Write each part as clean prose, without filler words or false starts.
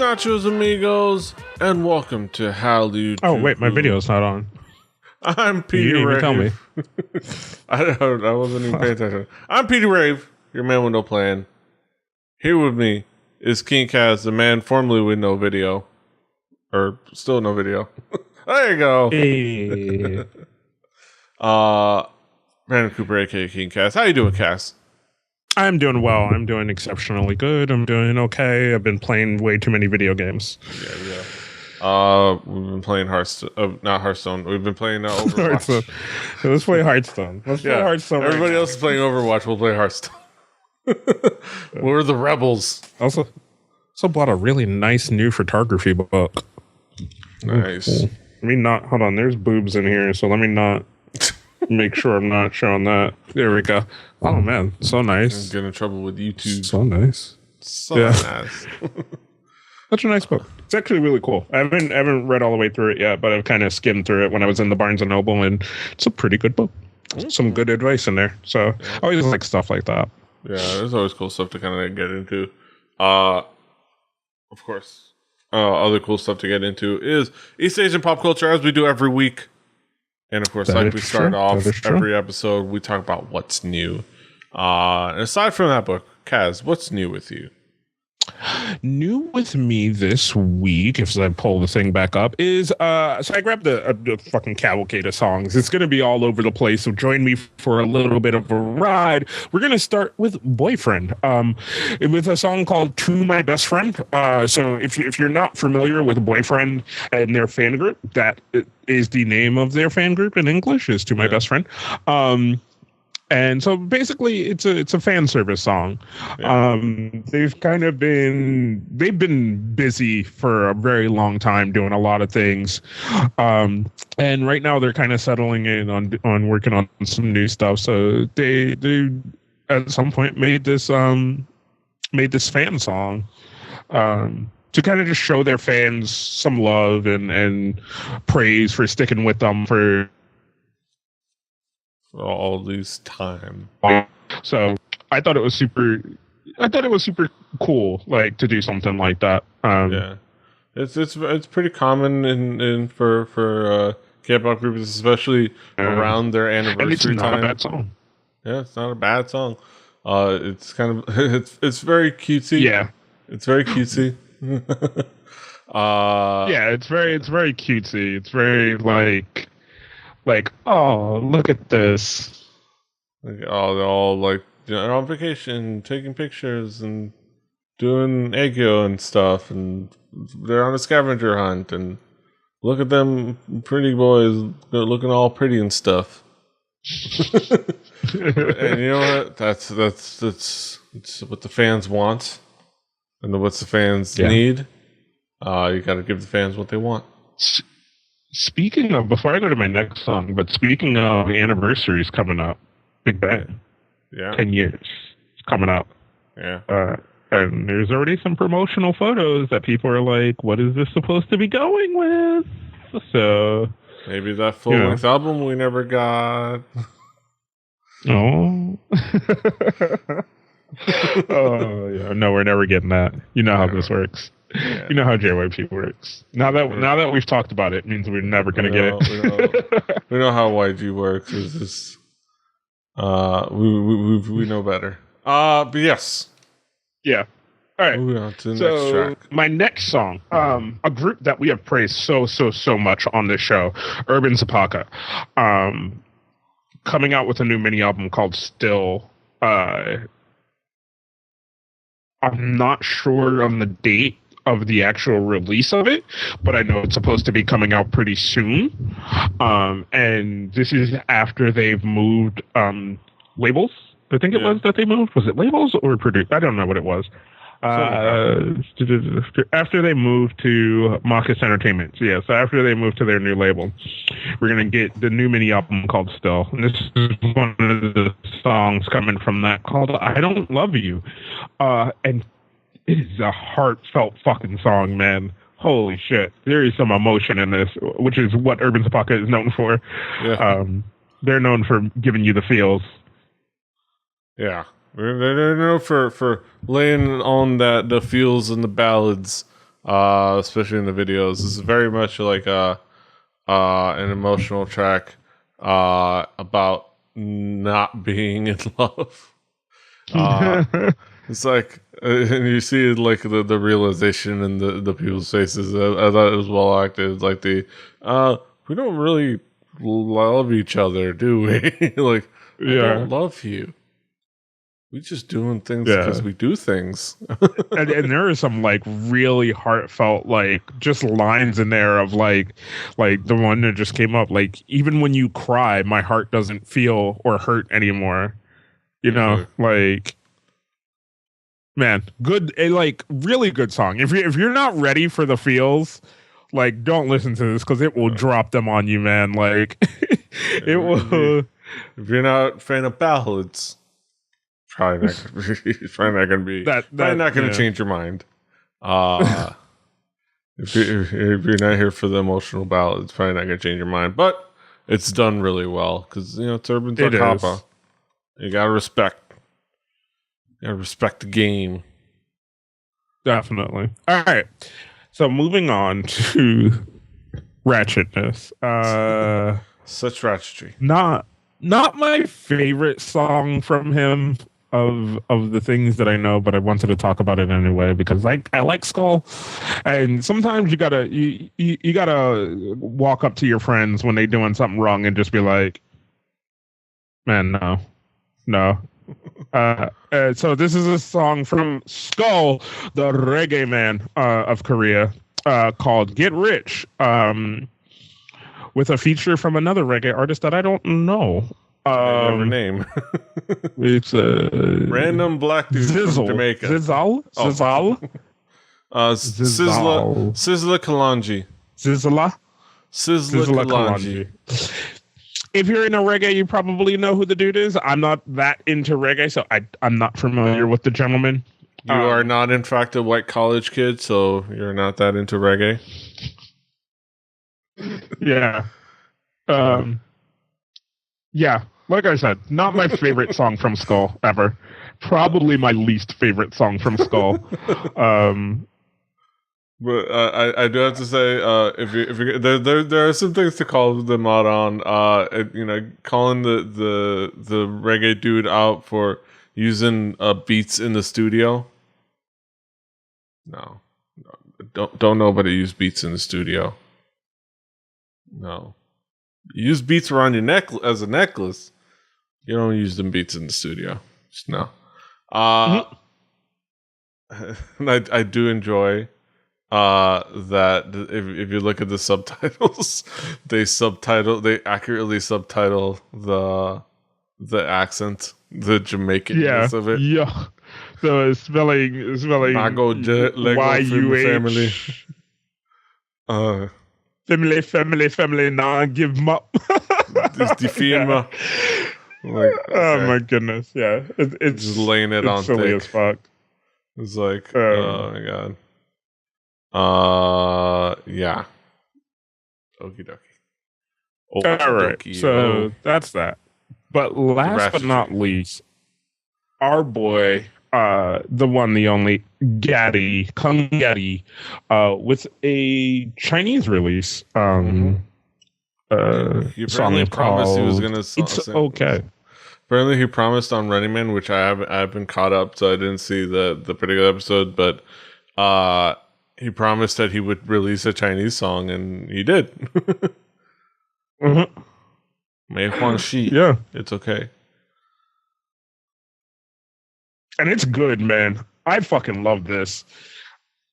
nachos, amigos, and welcome to Hallyujuku. Oh wait, my video's not on. I'm Peter You didn't even tell me. I wasn't even paying attention. I'm Peter Rave, your man with no plan. Here with me is King Kaz, the man formerly with no video, or still no video. There you go. Hey. Brandon Cooper, aka King Kaz. How you doing, Kaz? I'm doing well. I'm doing exceptionally good. I'm doing okay. I've been playing way too many video games. Yeah. We've been playing Hearthstone. Not Hearthstone. We've been playing Overwatch. Hearthstone. Let's play Hearthstone. Play Hearthstone. Everybody else is playing Overwatch. We'll play Hearthstone. We're the rebels. Also bought a really nice new photography book. Nice. Cool. Let me not. Hold on. There's boobs in here, so let me not. Make sure I'm not showing that. There we go. Oh man, so nice. Get in trouble with YouTube. So nice. Nice. Such a nice book. It's actually really cool. I haven't read all the way through it yet, but I've kind of skimmed through it when I was in the Barnes and Noble, and it's a pretty good book. Some good advice in there. So I always like stuff like that. Yeah, there's always cool stuff to kind of get into. Of course, other cool stuff to get into is East Asian pop culture, as we do every week. And of course, like we start off every episode, we talk about what's new. And aside from that book, Kaz, what's new with you? New with me this week, if I pull the thing back up, is so I grabbed the fucking cavalcade of songs. It's going to be all over the place, so join me for a little bit of a ride. We're going to start with Boyfriend, with a song called To My Best Friend. So if you're not familiar with Boyfriend and their fan group, that is the name of their fan group in English, is To My Best Friend. And so basically it's a fan service song. Yeah. They've been busy for a very long time doing a lot of things. And right now they're kind of settling in on working on some new stuff. So they at some point made this fan song, to kind of just show their fans some love and praise for sticking with them for all this time. So I thought it was super cool, like, to do something like that. Yeah, it's pretty common in for K-pop groups, especially around their anniversary and it's not time. a bad song. Yeah, it's not a bad song. It's kind of it's very cutesy. Yeah, it's very cutesy. Yeah, it's very cutesy. It's very like, oh, look at this. Like, oh, they're all like, they're on vacation, taking pictures and doing aegyo and stuff, and they're on a scavenger hunt, and look at them pretty boys, they're looking all pretty and stuff. And you know what? That's what the fans want, and what's the fans need. You got to give the fans what they want. Speaking of, before I go to my next song, but speaking of anniversaries coming up, Big Bang, 10 years, it's coming up. Yeah. And there's already some promotional photos that people are like, what is this supposed to be going with? So maybe that full-length album we never got. Oh. Oh, yeah. No, we're never getting that. You know how this works. Yeah. You know how JYP works. Now that we've talked about it, means we're never going to get it. We know how YG works. It's just, we know better. But yes. Yeah. All right. Moving on to the next track. My next song, a group that we have praised so much on this show, Urban Zapaka, coming out with a new mini album called Still. I'm not sure on the date of the actual release of it, but I know it's supposed to be coming out pretty soon. And this is after they've moved labels. I think it was that they moved. Was it labels or produced? I don't know what it was. After they moved to Marcus Entertainment. So after they moved to their new label, we're going to get the new mini album called Still. And this is one of the songs coming from that called I Don't Love You. And it is a heartfelt fucking song, man. Holy shit. There is some emotion in this, which is what Urban Zapaka is known for. Yeah. They're known for giving you the feels. Yeah. They're known for laying on the feels and the ballads especially in the videos. This is very much like an emotional track about not being in love. It's like, and you see like the realization in the people's faces. I thought it was well acted. It's like we don't really love each other, do we? Like, I don't love you. We just doing things because we do things. and there are some like really heartfelt like just lines in there of like the one that just came up, like, even when you cry, my heart doesn't feel or hurt anymore. You know, like, man, good, like really good song. If you're not ready for the feels, like, don't listen to this because it will drop them on you, man. Like, it will. If you're not a fan of ballads, probably not going to change your mind. If you're not here for the emotional ballad, it's probably not going to change your mind. But it's done really well because it's Urban Zacapa. You gotta respect. You gotta respect the game. Definitely. All right. So moving on to ratchetness. Such ratchetry. Not my favorite song from him of the things that I know, but I wanted to talk about it anyway because I like Skull, and sometimes you gotta walk up to your friends when they doing something wrong and just be like, man, no. So this is a song from Skull, the reggae man of Korea, called "Get Rich," with a feature from another reggae artist that I don't know. Never name. It's a random black dude from Jamaica. Zizzle. Sizzla Kalonji. Sizzla Kalonji. If you're into reggae, you probably know who the dude is. I'm not that into reggae, so I'm not familiar with the gentleman. You are not, in fact, a white college kid, so you're not that into reggae. Yeah. Yeah. Like I said, not my favorite song from Skull ever. Probably my least favorite song from Skull. But I do have to say, if you there are some things to call them out on. Calling the reggae dude out for using beats in the studio. No, don't nobody use beats in the studio. No, you use beats around your neck as a necklace. You don't use them beats in the studio. Just no. And I do enjoy that if you look at the subtitles, they accurately subtitle the accent, the Jamaicanness of it. Yeah. So it's spelling Mago Lego family. Family, nah, give them up. It's the FEMA. Like, okay. Oh my goodness, yeah. It's just laying it on silly thick. as fuck. It's like, oh my god. Yeah. Okie dokie. All right, so that's that. But last but not least, our boy, the one, the only, Kung Gaddy, with a Chinese release. He apparently promised he was gonna. It's okay. Apparently, he promised on Running Man, which I haven't caught up, so I didn't see the particular episode. But he promised that he would release a Chinese song, and he did. Mm-hmm. Mei Huang Shi. Yeah, it's okay, and it's good, man. I fucking love this.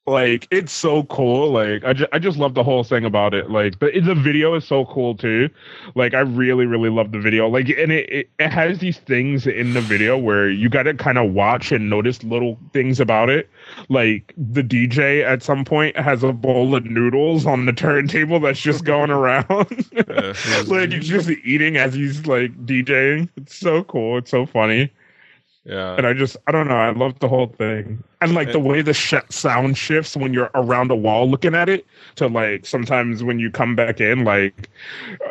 Like, it's so cool. Like, I just love the whole thing about it. Like, the video is so cool too. Like, I really, really love the video. Like, and it has these things in the video where you got to kind of watch and notice little things about it. Like, the DJ at some point has a bowl of noodles on the turntable that's just going around. Like, he's just eating as he's like DJing. It's so cool. It's so funny. Yeah. And I don't know. I love the whole thing. And like the way the sound shifts when you're around a wall looking at it to like sometimes when you come back in, like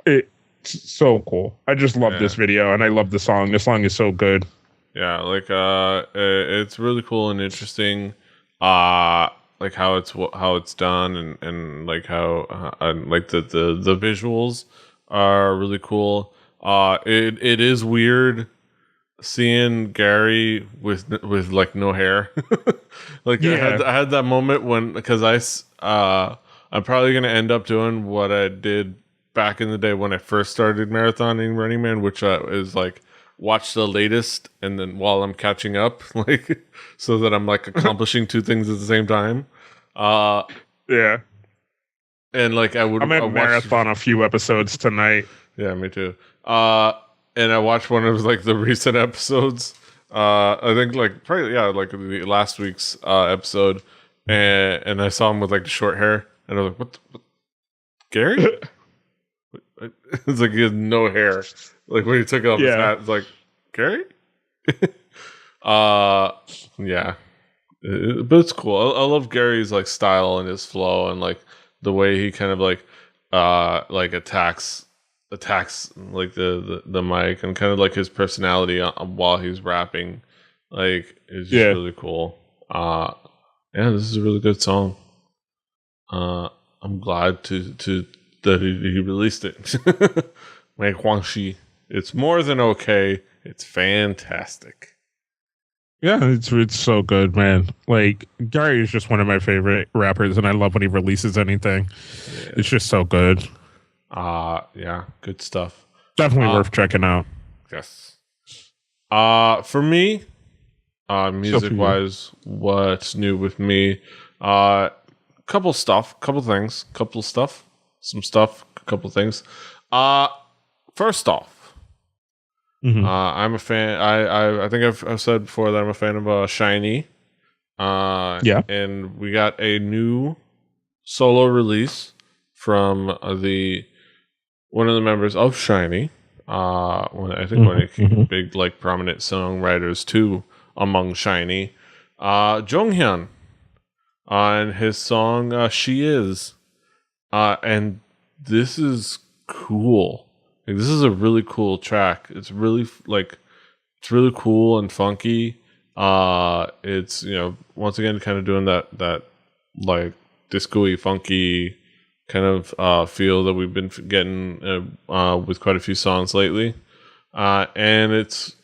it's so cool. I just love this video and I love the song. The song is so good. Yeah. Like, it's really cool and interesting. how it's done, and like how and like the visuals are really cool. It is weird seeing Gary with like no hair. Like Yeah. I had that moment when, because I'm probably gonna end up doing what I did back in the day when I first started marathoning Running Man, which is like watch the latest and then while I'm catching up, like so that I'm like accomplishing two things at the same time. Uh, Yeah. and like I'm I at watched. marathon a few episodes tonight. Yeah, me too. And I watched one of like the recent episodes. I think like probably like the last week's episode, and I saw him with like the short hair, and I was like, what Gary?" It's like he has no hair. Like when he took off his Yeah. hat, it's like Gary. uh, yeah, but it's cool. I love Gary's like style and his flow and like the way he kind of like attacks like the mic, and kind of like his personality while he's rapping, like is just really cool. Yeah, this is a really good song. I'm glad to that he released it. Like Huangxi, it's more than okay. It's fantastic. Yeah, it's so good, man. Like Gary is just one of my favorite rappers, and I love when he releases anything. Yeah. It's just so good. Yeah, good stuff. Definitely worth checking out. Yes. For me, music wise, what's new with me? Couple things, some stuff, a couple things. First off, I'm a fan. I think I've said before that I'm a fan of Shiny. Yeah. And we got a new solo release from one of the members of Shiny. One of big like prominent songwriters too among Shiny. Jonghyun on his song "She Is," and this is cool. Like, this is a really cool track. It's really cool and funky. It's once again kind of doing that like disco-y, funky kind of feel that we've been getting with quite a few songs lately. And it's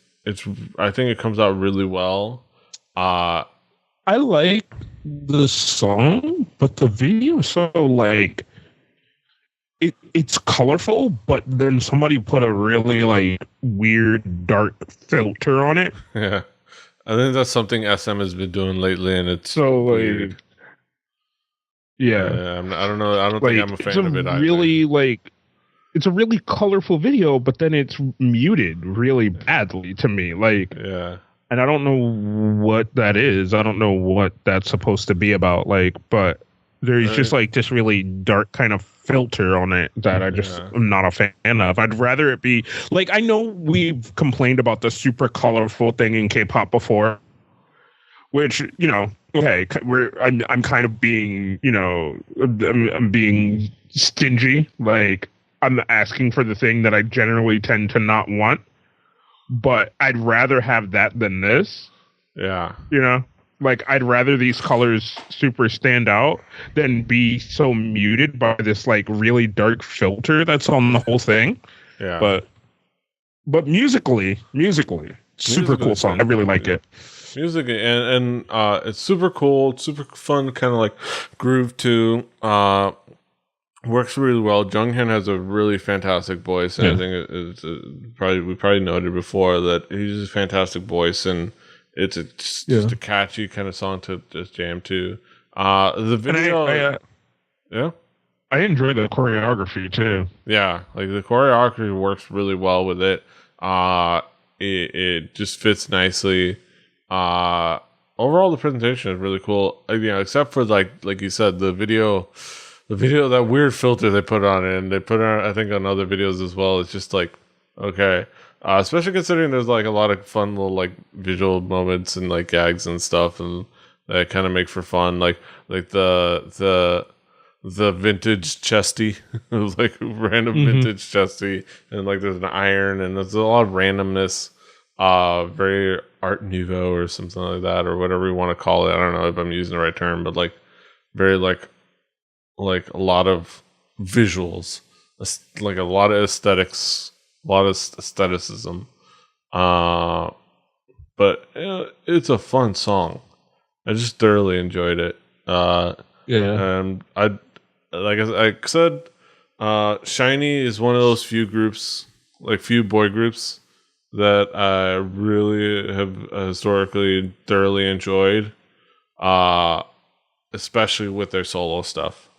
I think it comes out really well. I like the song, but the video is so like it's colorful, but then somebody put a really like weird dark filter on it. Yeah, I think that's something SM has been doing lately, and it's so like weird. Yeah, I don't know. I don't think I'm a fan of it either. Really like it's a really colorful video, but then it's muted really badly to me. Like, yeah. And I don't know what that is. I don't know what that's supposed to be about. Like, but there's just like this really dark kind of filter on it that I just am not a fan of. I'd rather it be like, I know we've complained about the super colorful thing in K-pop before, which, okay, I'm kind of being, I'm being stingy. Like, I'm asking for the thing that I generally tend to not want. But I'd rather have that than this. Yeah. Like I'd rather these colors super stand out than be so muted by this like really dark filter that's on the whole thing. Yeah. But musically, super cool song. I really like it. Music and it's super cool, super fun, kind of like groove too. Works really well. Jonghyun has a really fantastic voice, and I think it's we probably noted before that he's a fantastic voice, and it's just a catchy kind of song to just jam to. The video, I enjoy the choreography too. Yeah, like the choreography works really well with it. It just fits nicely. Overall, the presentation is really cool. Except for like you said, the video, that weird filter they put on it, and they put on, I think, on other videos as well. It's just like, okay. Especially considering there's like a lot of fun little like visual moments and like gags and stuff, and that kind of make for fun. Like the vintage chesty, like random vintage chesty, and like there's an iron, and there's a lot of randomness. Very Art Nouveau or something like that, or whatever you want to call it. I don't know if I'm using the right term, but like very like a lot of visuals, like a lot of aesthetics, a lot of aestheticism. But it's a fun song. I just thoroughly enjoyed it. Yeah. And I said, Shiny is one of those few groups, like few boy groups, that I really have historically thoroughly enjoyed. Especially with their solo stuff.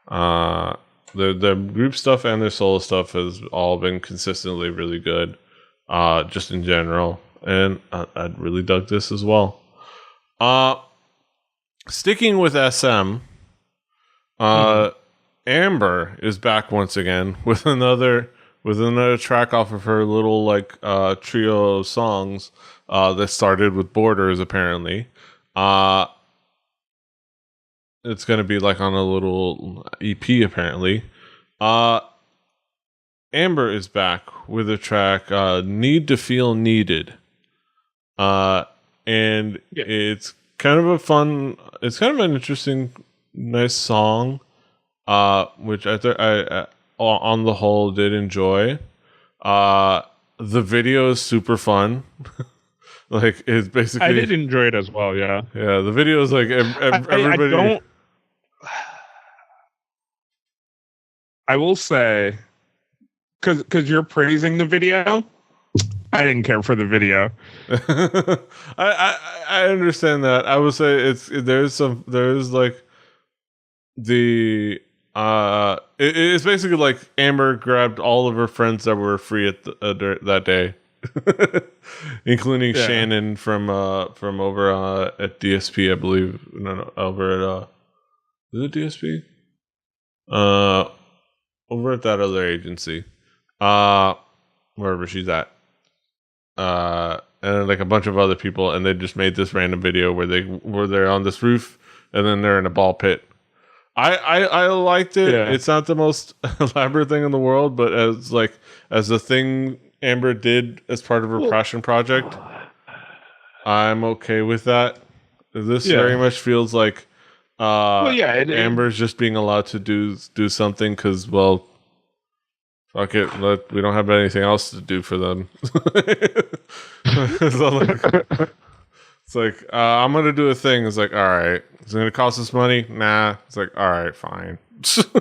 The group stuff and their solo stuff has all been consistently really good. Just in general, and I really dug this as well. Sticking with SM, Amber is back once again with another track off of her little like trio of songs that started with Borders. Apparently, it's gonna be like on a little EP. Apparently, Amber is back with a track "Need to Feel Needed," and it's kind of a fun. It's kind of an interesting, nice song, which I on the whole did enjoy. The video is super fun. Like it's basically. I did enjoy it as well. Yeah. Yeah, the video is like everybody. I don't. I will say, because you're praising the video, I didn't care for the video. I understand that. I would say there's like the it's basically like Amber grabbed all of her friends that were free at that day, including Shannon from over at DSP, I believe. No, over at is it DSP? Over at that other agency, wherever she's at. And like a bunch of other people, and they just made this random video where they're on this roof, and then they're in a ball pit. I liked it. Yeah. It's not the most elaborate thing in the world, but as the thing Amber did as part of her passion project, I'm okay with that. This very much feels like Amber's just being allowed to do something because, well, fuck it, we don't have anything else to do for them. It's like I'm gonna do a thing. It's like, all right, it's gonna cost us money. Nah, it's like, all right, fine. Just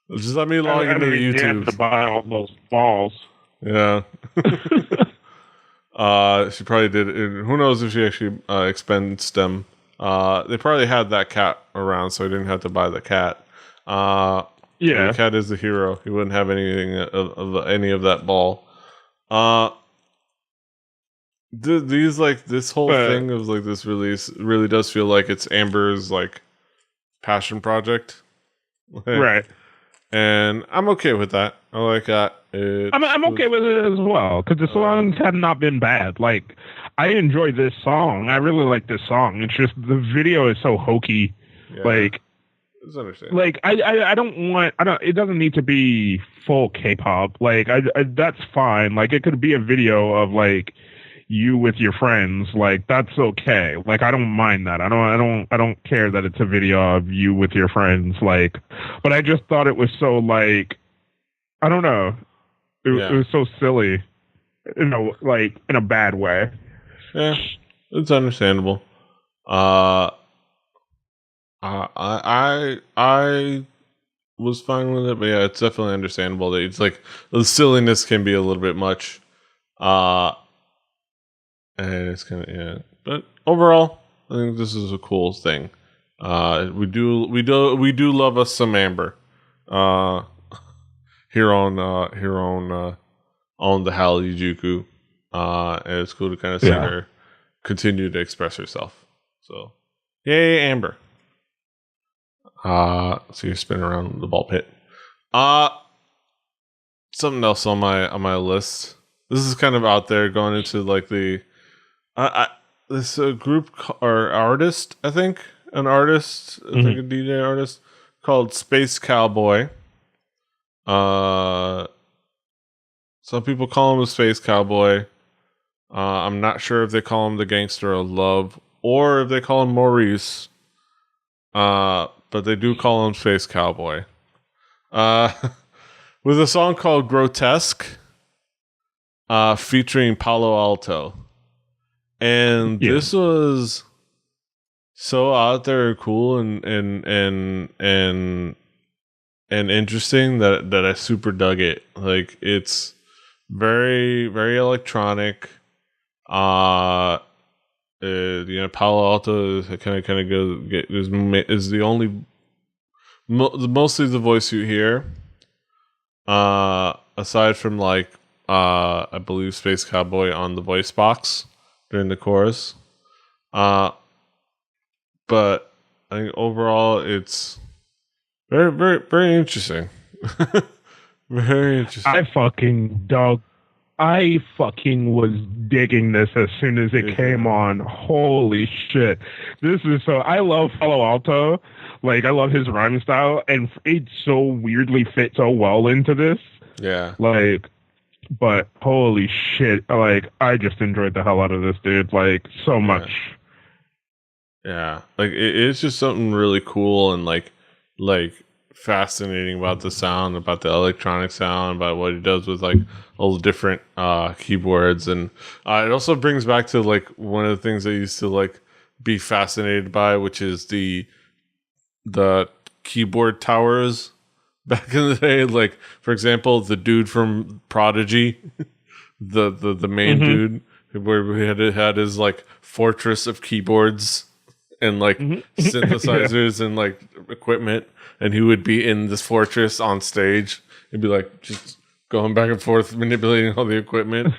let me log into the YouTube. You have to buy all those balls. Yeah. She probably did. Who knows if she actually expensed them. They probably had that cat around, so I didn't have to buy the cat. The cat is the hero. He wouldn't have anything of any of that ball. These like this whole thing of like this release really does feel like it's Amber's like passion project, right? And I'm okay with that. I like that. I'm okay with it as well because the songs have not been bad. Like I enjoy this song. I really like this song. It's just the video is so hokey. Yeah. Like. Like I don't want it doesn't need to be full K-pop. Like I that's fine. Like it could be a video of like you with your friends. Like that's okay. Like I don't mind that. I don't care that it's a video of you with your friends. Like, but I just thought it was so like I don't know. It was so silly. You know, like in a bad way. Yeah, it's understandable. I was fine with it, but yeah, it's definitely understandable that it's like the silliness can be a little bit much, and it's kind of But overall, I think this is a cool thing. We do love us some Amber, here on the Hallyujuku, and it's cool to kind of see her continue to express herself. So, yay, Amber. So you're spinning around the ball pit. Something else on my list. This is kind of out there, going into like the this group or artist, I think an artist, I think a DJ artist called Space Cowboy. Some people call him a Space Cowboy. I'm not sure if they call him the Gangster of Love or if they call him Maurice. but they do call him Space Cowboy. Uh, with a song called Grotesque, featuring Palo Alto. And this was so out there, cool and interesting that I super dug it. Like, it's very, very electronic. Palo Alto kind of goes is the only mostly the voice you hear. Aside from like I believe Space Cowboy on the voice box during the chorus. But I think overall it's very, very, very interesting. Very interesting. I fucking was digging this as soon as it came on. Holy shit. This is so... I love Palo Alto. Like, I love his rhyme style, and it so weirdly fits so well into this. Yeah. Like, but holy shit. Like, I just enjoyed the hell out of this, dude. Like, so much. Yeah. Like, it's just something really cool and, like fascinating about the sound, about the electronic sound, about what he does with like all the different keyboards, and it also brings back to like one of the things I used to like be fascinated by, which is the keyboard towers back in the day. Like, for example, the dude from Prodigy, the main dude, where he had his like fortress of keyboards and like synthesizers and like equipment, and he would be in this fortress on stage and be like just going back and forth manipulating all the equipment.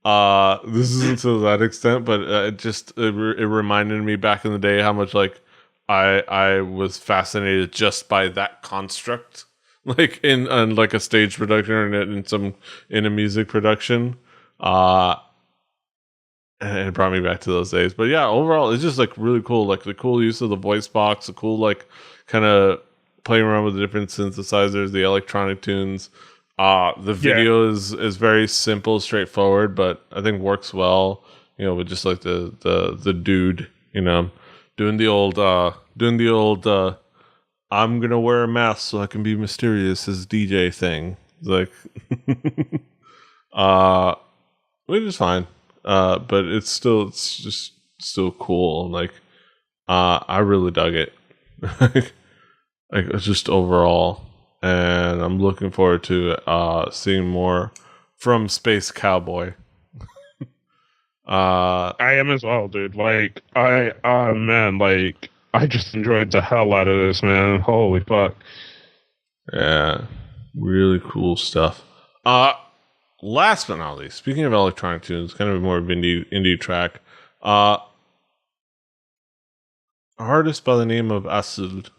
This isn't to that extent, but it reminded me back in the day how much like I was fascinated just by that construct, like in like a stage production or in a music production. And it brought me back to those days. But yeah, overall, it's just like really cool. Like the cool use of the voice box, the cool like kind of playing around with the different synthesizers, the electronic tunes. The video is very simple, straightforward, but I think works well. You know, with just like the dude, you know, doing the old I'm gonna wear a mask so I can be mysterious as DJ thing. It's like, which is fine. But it's just still cool. Like, I really dug it. Like it's just overall, and I'm looking forward to seeing more from Space Cowboy. I am as well, dude. Like, man, like, I just enjoyed the hell out of this, man. Holy fuck. Yeah, really cool stuff. Last but not least, speaking of electronic tunes, kind of more of indie track. Artist by the name of Asud,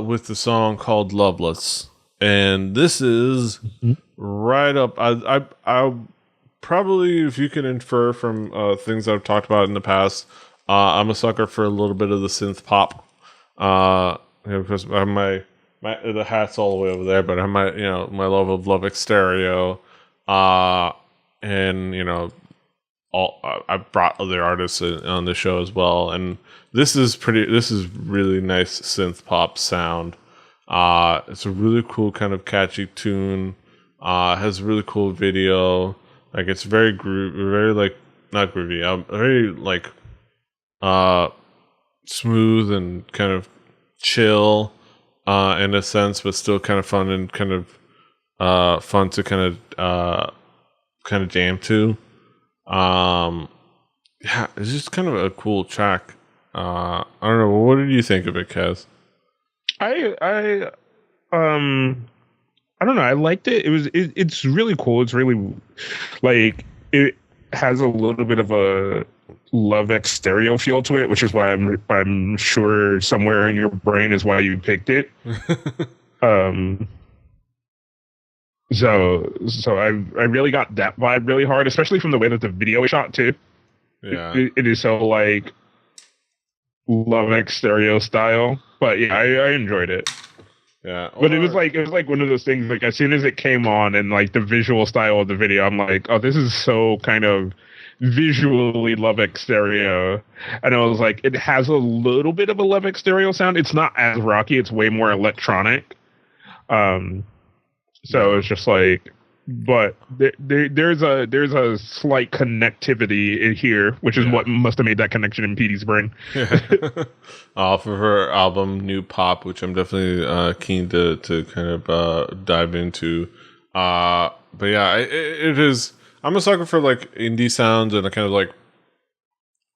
with the song called "Loveless," and this is right up. I probably, if you can infer from things I've talked about in the past, I'm a sucker for a little bit of the synth pop. Because I have my the hat's all the way over there, but I have my love of Love Stereo, and I brought other artists on the show as well, and this is really nice synth pop sound. It's a really cool kind of catchy tune. Has a really cool video. Like, it's very very like not groovy. Very like smooth and kind of chill in a sense, but still kind of fun and kind of fun to kind of jam to. Yeah, it's just kind of a cool track. I don't know. What did you think of it, Kaz? I don't know. I liked it. It's really cool. It's really like it has a little bit of a Love X Stereo feel to it, which is why I'm sure somewhere in your brain is why you picked it. So I really got that vibe really hard, especially from the way that the video is shot too. Yeah, it is so like Love X Stereo style. But yeah, I enjoyed it. Yeah, but it was like one of those things. Like, as soon as it came on and like the visual style of the video, I'm like, oh, this is so kind of visually Love X Stereo, and I was like, it has a little bit of a Love X Stereo sound. It's not as rocky; it's way more electronic. So it's just like, but there's a slight connectivity in here, which is what must have made that connection in Petey's brain. For her album New Pop, which I'm definitely keen to kind of dive into. But yeah, it is. I'm a sucker for like indie sounds and a kind of like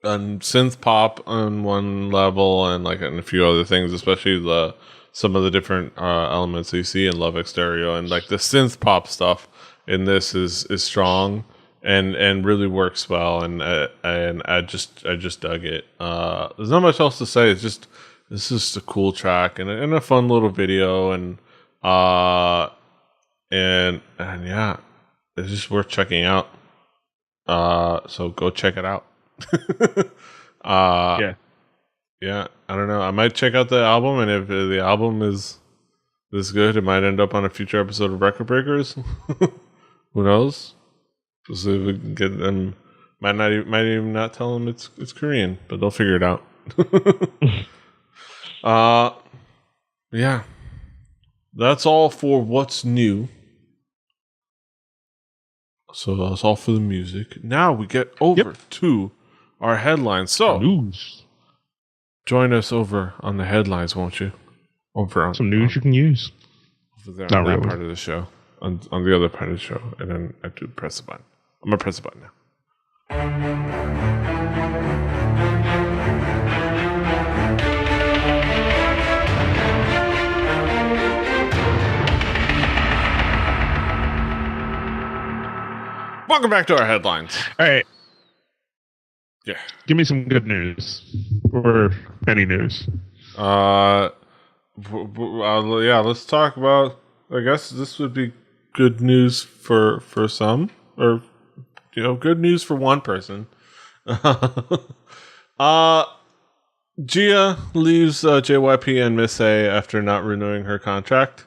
synth pop on one level, and like and a few other things, especially some of the different elements that you see in Love X Stereo, and like the synth pop stuff in this is strong and really works well, and I just dug it. There's not much else to say. It's just this is a cool track and a fun little video, and yeah, it's just worth checking out. So go check it out. Yeah, I don't know. I might check out the album, and if the album is this good, it might end up on a future episode of Record Breakers. Who knows? We'll see if we can get them. Might even not tell them it's Korean, but they'll figure it out. Yeah, that's all for what's new. So that's all for the music. Now we get over to our headlines. So news. Join us over on the headlines, won't you? Over on some news you can use. Over there on that part of the show. On the other part of the show. And then I have to press the button. I'm going to press the button now. Welcome back to our headlines. All right. Yeah. Give me some good news. Or any news. Yeah, let's talk about, I guess this would be good news for some, or good news for one person. Gia leaves JYP and Miss A after not renewing her contract.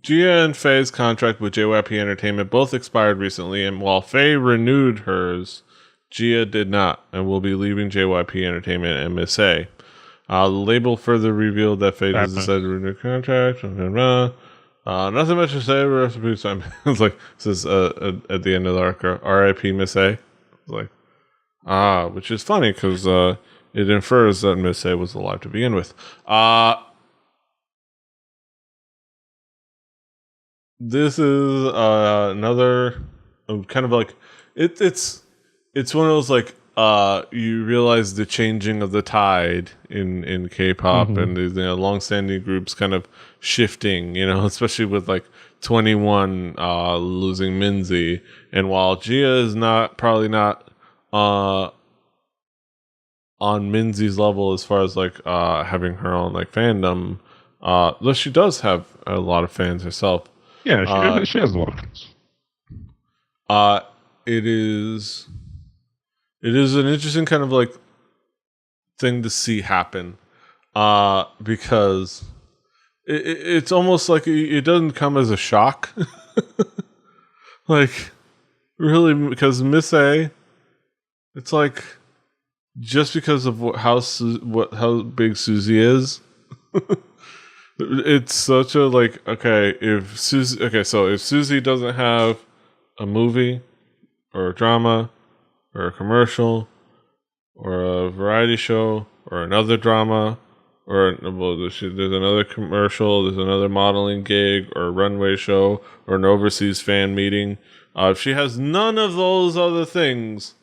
Gia and Faye's contract with JYP Entertainment both expired recently, and while Faye renewed hers, Gia did not, and will be leaving JYP Entertainment and Miss A. The label further revealed that Faye has decided to renew contract. Nothing much to say. It's like, it says at the end of the article, R.I.P. Miss A. It's like, which is funny because it infers that Miss A was alive to begin with. This is another kind of like it's one of those like you realize the changing of the tide in K-pop, and these long-standing groups kind of shifting, especially with like 21 losing Minzy, and while Gia is probably not on Minzy's level as far as like having her own like fandom, though she does have a lot of fans herself. Yeah, she has a lot of fans. It is an interesting kind of like thing to see happen, because it's almost like it doesn't come as a shock, like really, because Miss A, it's like just because of how big Suzy is. It's such a like, if Suzy doesn't have a movie or a drama or a commercial or a variety show or another drama or there's another commercial, there's another modeling gig or a runway show or an overseas fan meeting, if she has none of those other things,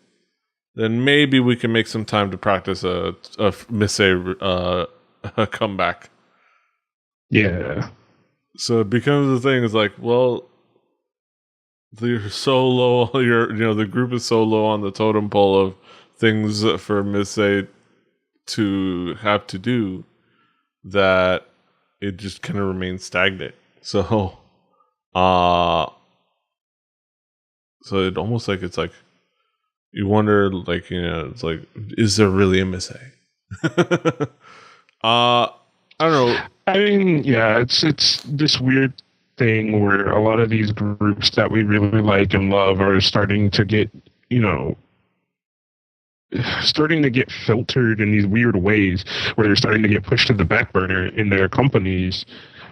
then maybe we can make some time to practice a Miss A comeback. Yeah. So it becomes the thing. It's like, well, you're so low. The group is so low on the totem pole of things for Miss A to have to do that it just kind of remains stagnant. So, so it almost like it's like you wonder, like it's like, is there really a Miss A? I don't know. I mean, yeah, it's this weird thing where a lot of these groups that we really like and love are starting to get, starting to get filtered in these weird ways where they're starting to get pushed to the back burner in their companies.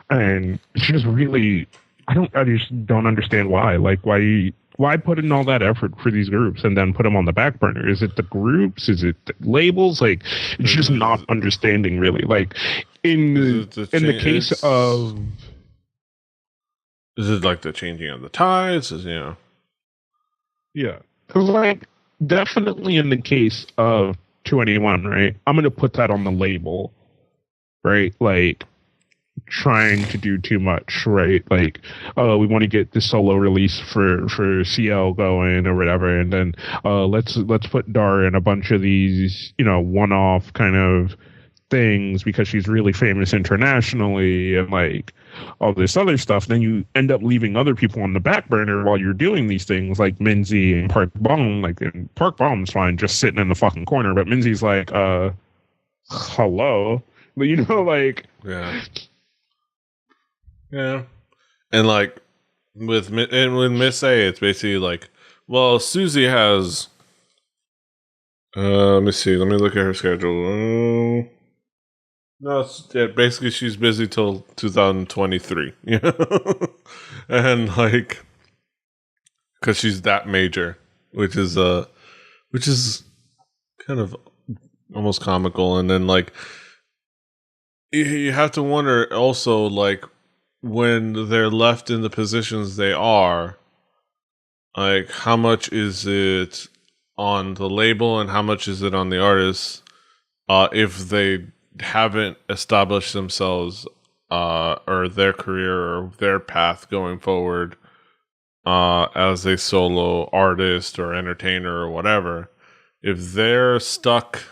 And it's just really, I just don't understand why. Like, why put in all that effort for these groups and then put them on the back burner? Is it the groups? Is it the labels? Like, it's just not understanding really. Like, in the case of, is it like the changing of the tides? Yeah, because like definitely in the case of 2NE1, right? I'm gonna put that on the label, right? Like, trying to do too much, right? Like, oh, we want to get the solo release for CL going or whatever, and then let's put Dara in a bunch of these, one-off kind of things because she's really famous internationally and like all this other stuff. Then you end up leaving other people on the back burner while you're doing these things, like Minzy and Park Bom. Like, and Park Bom's fine just sitting in the fucking corner, but Minzy's like, hello, but like, yeah, and like with Miss A, it's basically like, well, Susie has. Let me see. Let me look at her schedule. No, basically she's busy till 2023. And like, because she's that major, which is kind of almost comical. And then like, you have to wonder also, like, when they're left in the positions they are, like, how much is it on the label and how much is it on the artist if they haven't established themselves or their career or their path going forward as a solo artist or entertainer or whatever. If they're stuck,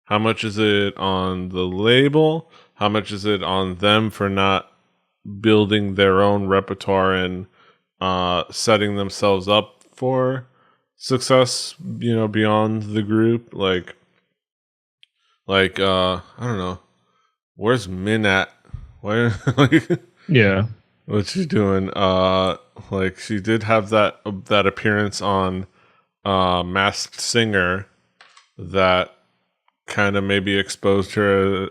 how much is it on the label? How much is it on them for not building their own repertoire and setting themselves up for success, beyond the group? Like I don't know, where's Min at? Why, like, yeah, what's she doing? Like, she did have that appearance on Masked Singer that kind of maybe exposed her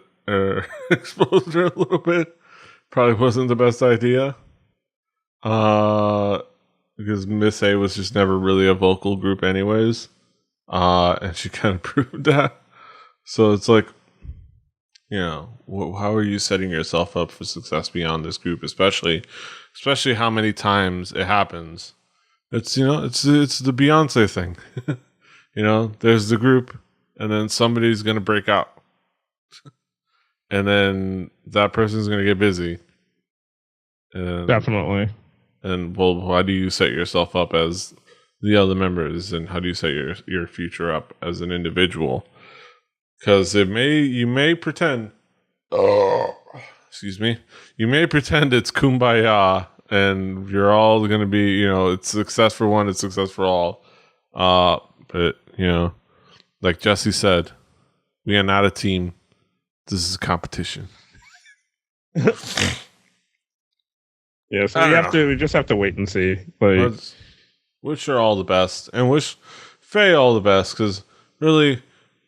exposed her a little bit. Probably wasn't the best idea. Because Miss A was just never really a vocal group anyways. And she kind of proved that. So it's like, how are you setting yourself up for success beyond this group, especially how many times it happens? It's it's the Beyonce thing. There's the group, and then somebody's gonna break out, and then that person's gonna get busy. Definitely. And well, how do you set yourself up as the other members, and how do you set your future up as an individual? Because you may pretend. Oh, excuse me. You may pretend it's kumbaya, and you're all going to be, it's success for one, it's success for all. But like Jesse said, we are not a team. This is a competition. Yeah, so we just have to wait and see. Like, wish her all the best, and wish Faye all the best, because really,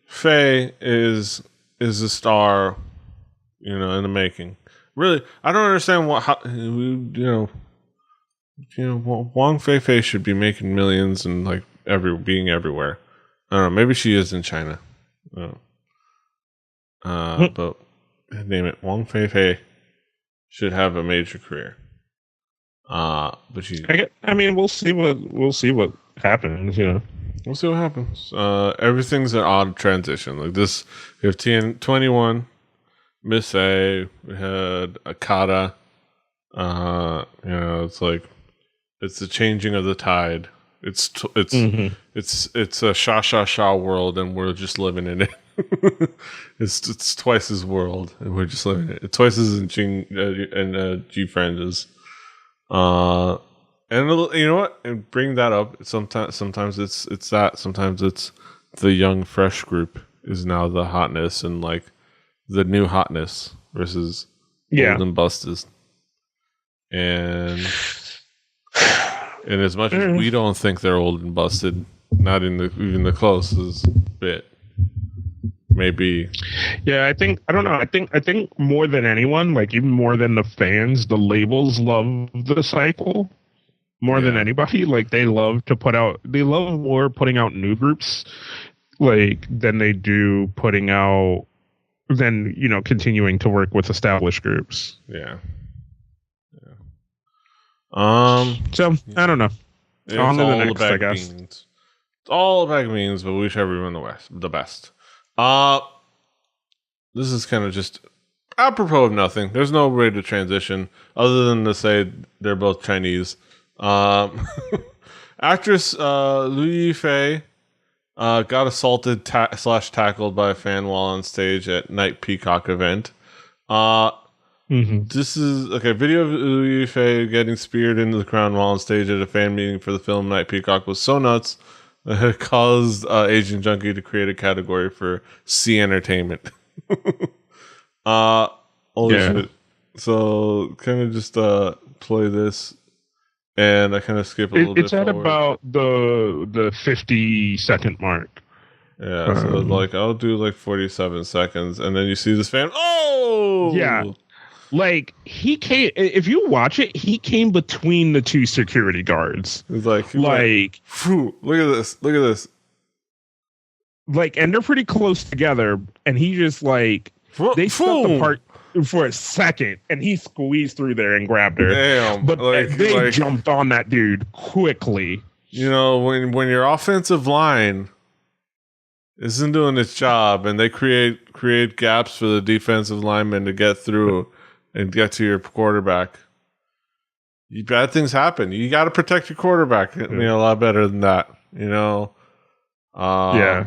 Faye is a star, in the making. Really, I don't understand Wong Fei should be making millions and like being everywhere. I don't know. Maybe she is in China. But name it, Wong Fei should have a major career. But she. I mean, we'll see what happens. We'll see what happens. Everything's an odd transition. Like this, we have 21, Miss A, we had Akata. It's like it's the changing of the tide. It's a sha world, and we're just living in it. It's Twice's world, and we're just living in it. Twice's and G Friends. And you know what? And bring that up. Sometimes it's that. Sometimes it's the young fresh group is now the hotness, and like the new hotness versus old and busted. And as much as we don't think they're old and busted, not in even the closest bit. Maybe. Yeah, I don't know. I think more than anyone, like even more than the fans, the labels love the cycle more than anybody. Like they love more putting out new groups like than they do continuing to work with established groups. Yeah. So I don't know. It's on to the next, I guess. It's all bag means, but we wish everyone the best. This is kind of just apropos of nothing. There's no way to transition other than to say they're both Chinese. Actress Liu Yifei got assaulted / tackled by a fan while on stage at Night Peacock event. This is video of Liu Yifei getting speared into the crown while on stage at a fan meeting for the film Night Peacock was so nuts that it caused Asian Junkie to create a category for C Entertainment. Holy shit. So kind of just play this, and I kind of skip a little bit. It's at about the 50-second mark. Yeah, so like I'll do like 47 seconds, and then you see this fan. Oh, yeah. Like he came. If you watch it, he came between the two security guards. It's like, look at this. Look at this. Like, and they're pretty close together, and he just like they stepped apart for a second, and he squeezed through there and grabbed her. Damn! But they jumped on that dude quickly. You know, when your offensive line isn't doing its job, and they create gaps for the defensive linemen to get through and get to your quarterback, bad things happen. You got to protect your quarterback. You know, a lot better than that. You know. Yeah.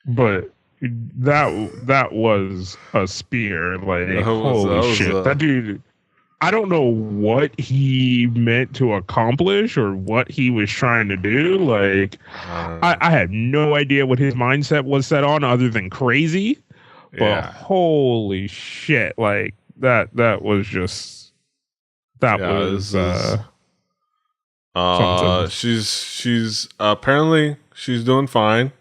But that was a spear. Like, holy shit. That dude, I don't know what he meant to accomplish or what he was trying to do. Like, I had no idea what his mindset was set on other than crazy. But holy shit. Like, that was just... something. She's apparently she's doing fine.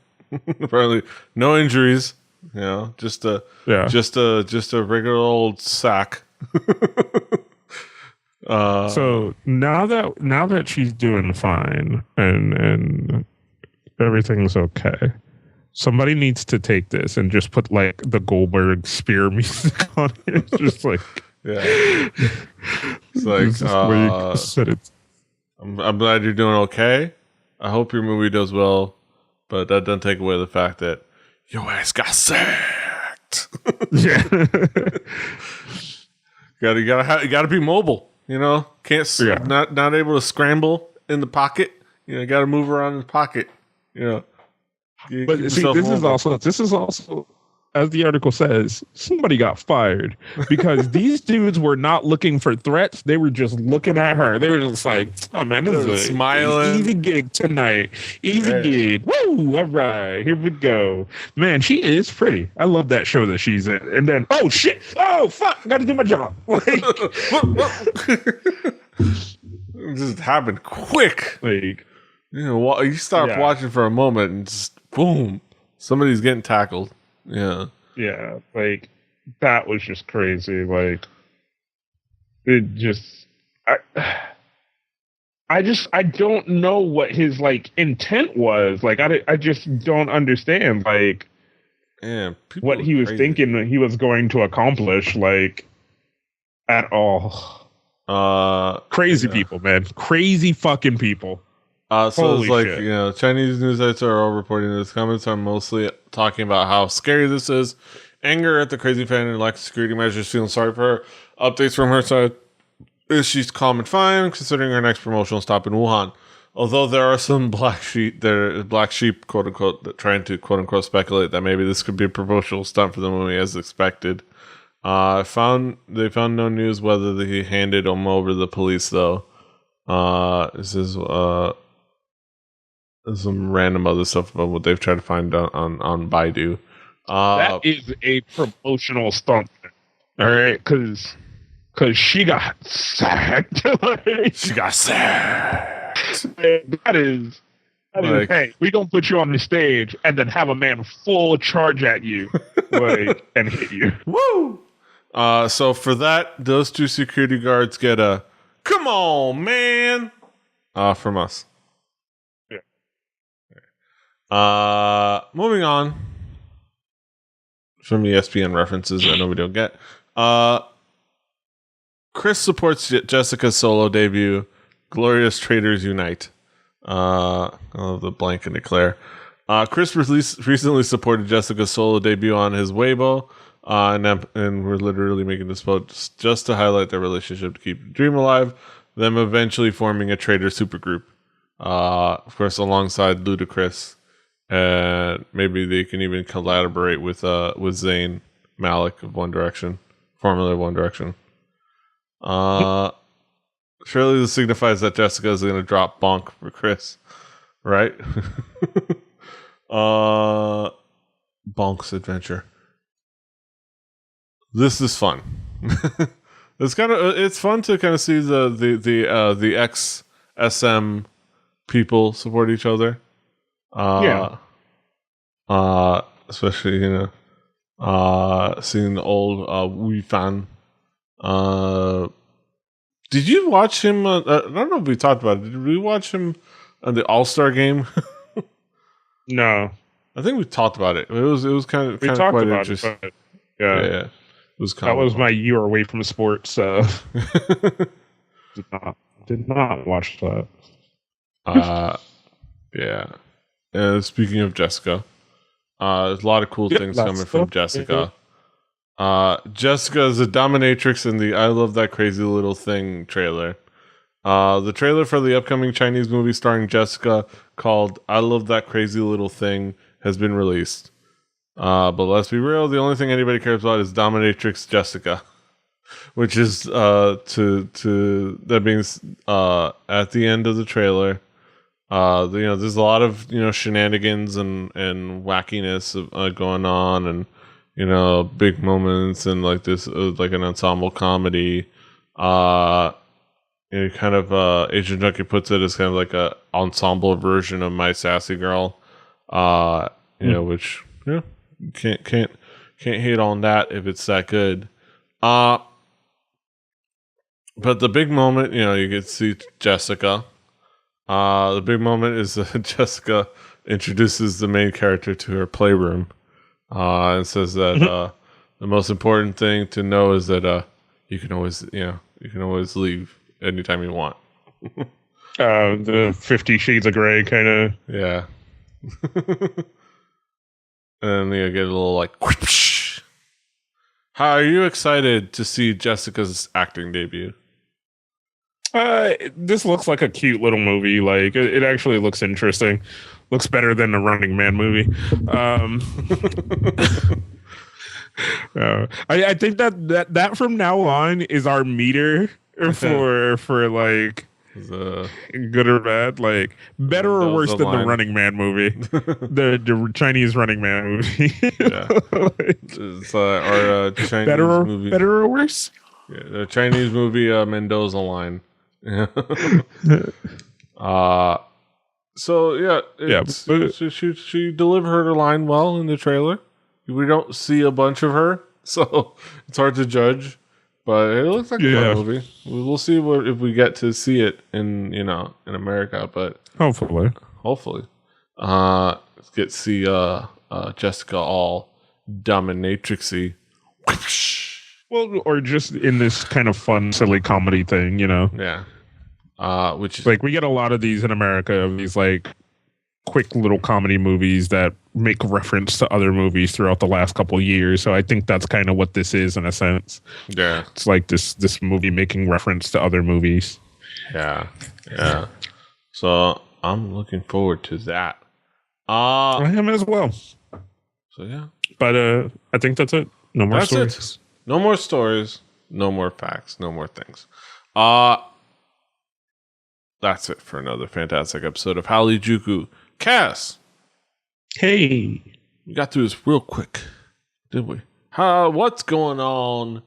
Apparently no injuries, you know, just a regular old sack. So now that she's doing fine and everything's okay, somebody needs to take this and just put like the Goldberg spear music on it. It's just like it's like I'm glad you're doing okay. I hope your movie does well. But that doesn't take away the fact that your ass got sacked. Yeah, you gotta be mobile. You know, not able to scramble in the pocket. You know, got to move around in the pocket. You know, but see, this is also, as the article says, somebody got fired because these dudes were not looking for threats. They were just looking at her. They were just like, oh man, this is smiling. Easy gig tonight. Easy gig. Woo! All right, here we go. Man, she is pretty. I love that show that she's in. And then, oh shit! Oh fuck! I gotta do my job. Like, it just happened quick. Like, you know, you stop watching for a moment and just boom, somebody's getting tackled. Yeah, like that was just crazy. Like it just, I don't know what his like intent was. Like I just don't understand. Like, what he was thinking he was going to accomplish. Like at all. Crazy people, man. Crazy fucking people. So holy it's like shit. You know, Chinese news sites are all reporting this. Comments are mostly talking about how scary this is. Anger at the crazy fan and lack of security measures. Feeling sorry for her. Updates from her side is she's calm and fine, considering her next promotional stop in Wuhan. Although there are some black sheep, quote unquote, that trying to quote unquote speculate that maybe this could be a promotional stunt for the movie as expected. They found no news whether he handed him over to the police though. This is some random other stuff about what they've tried to find on Baidu. That is a promotional stunt. All right, because because she got sacked. She got sacked. That is, hey, we gonna put you on the stage and then have a man full charge at you, and hit you. Woo! So for that, those 2 security guards get a "come on, man" from us. Yeah. Moving on from ESPN references that nobody will get. Chris supports Jessica's solo debut, "Glorious Traders Unite." I love the blank and declare. Chris recently supported Jessica's solo debut on his Weibo, and we're literally making this post just to highlight their relationship to keep the dream alive, them eventually forming a trader supergroup. Of course, alongside Ludacris, and maybe they can even collaborate with Zayn Malik of One Direction, formerly One Direction. Surely this signifies that Jessica is going to drop bonk for Chris, right? Bonk's adventure. This is fun. It's fun to kind of see the ex SM people support each other. Especially seeing the old Wii fan. Did you watch him? I don't know if we talked about it. Did we watch him on the All-Star game? No, I think we talked about it. It was kind of quite interesting. Yeah. It was that was my year away from sports. So did not watch that. Yeah. Speaking of Jessica, there's a lot of cool things coming from Jessica. Jessica is a dominatrix in the "I Love That Crazy Little Thing" trailer. The trailer for the upcoming Chinese movie starring Jessica called "I Love That Crazy Little Thing" has been released. But let's be real, the only thing anybody cares about is dominatrix Jessica, which is at the end of the trailer. There's a lot of shenanigans and wackiness going on, and big moments, and like this like an ensemble comedy. Kind of Asian Junkie puts it as kind of like a ensemble version of My Sassy Girl. Which can't hate on that if it's that good. But the big moment, you get to see Jessica. The big moment is that Jessica introduces the main character to her playroom, and says that the most important thing to know is that you can always leave anytime you want. The 50 Shades of Grey kind of. Yeah. And you get a little like whoosh. How are you excited to see Jessica's acting debut? This looks like a cute little movie. Like it actually looks interesting. Looks better than the Running Man movie. I think that from now on is our meter for like good or bad, like better or worse than the Running Man movie, the Chinese Running Man movie. Yeah, it's our Chinese movie. Better or worse? Yeah, the Chinese movie Mendoza line. So yeah, she delivered her line well in the trailer. We don't see a bunch of her, so it's hard to judge. But it looks like a fun movie. We'll see if we get to see it in America. But hopefully, get to see Jessica all dominatrixy. Well, or just in this kind of fun, silly comedy thing, Yeah. Which is like we get a lot of these in America, of these like quick little comedy movies that make reference to other movies throughout the last couple of years. So I think that's kind of what this is in a sense. Yeah. It's like this movie making reference to other movies. Yeah. Yeah. So I'm looking forward to that. I am as well. So yeah. But I think that's it. No more stories. It. No more stories. No more facts. No more things. That's it for another fantastic episode of Hallyujuku. Cass. Hey. We got through this real quick, didn't we? What's going on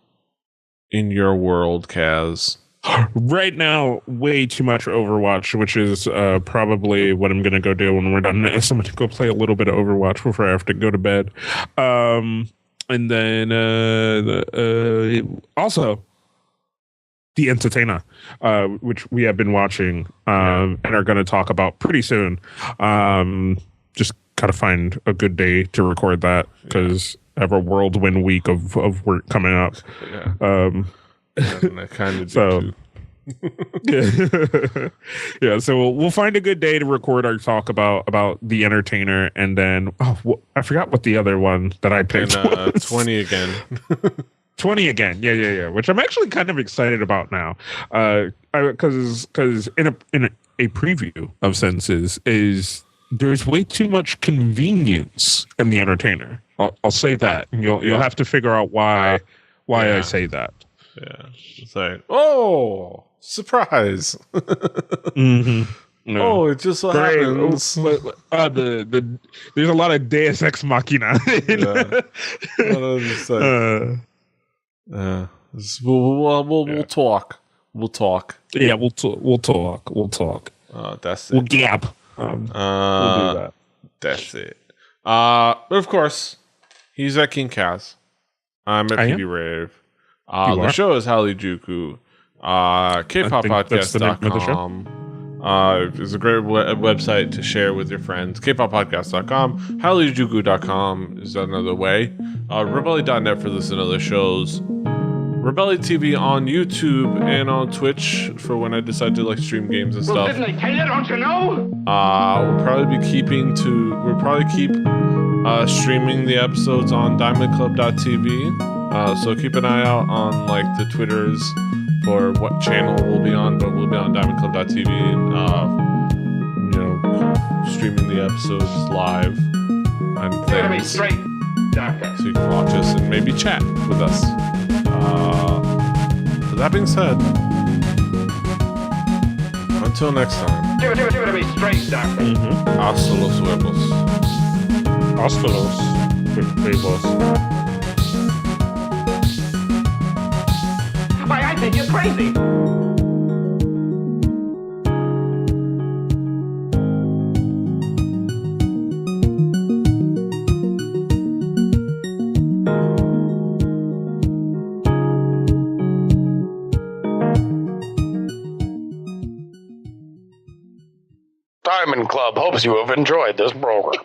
in your world, Kaz? Right now, way too much Overwatch, which is probably what I'm going to go do when we're done. So I'm going to go play a little bit of Overwatch before I have to go to bed. And then also The Entertainer, which we have been watching and are going to talk about pretty soon. Just gotta find a good day to record that because I have a whirlwind week of work coming up. And I kind of do too. Yeah, so we'll find a good day to record our talk about The Entertainer, and then I forgot what the other one that I picked was. 20 again. 20 again, yeah, which I'm actually kind of excited about now, because in a preview of Senses is there's way too much convenience in The Entertainer. I'll say that, and you'll have to figure out why I say that. Yeah, it's like, oh, surprise! Mm-hmm. No. Oh, it just so happens. There's a lot of Deus Ex Machina. We'll talk. We'll talk. Yeah, we'll talk. That's it. We'll gab. We'll do that. That's it. But of course, he's at King Kaz. I'm at PD Rave. The show is Hallyujuku. Kpoppodcast.com. It's a great website to share with your friends. Kpoppodcast.com. Hallyujuku.com is another way. Rebelli.net for listening to other shows. Rebelli TV on YouTube and on Twitch for when I decide to stream games and stuff. Didn't I tell you? Don't you know? We'll probably keep streaming the episodes on diamondclub.tv. So keep an eye out on the Twitters for what channel we'll be on, but we'll be on diamondclub.tv and streaming the episodes live and things. So you can watch us and maybe chat with us. With that being said, until next time. Give it to me straight, Doctor. Hasta los huevos. Hasta los huevos. Why, I think you're crazy. Diamond Club hopes you have enjoyed this program.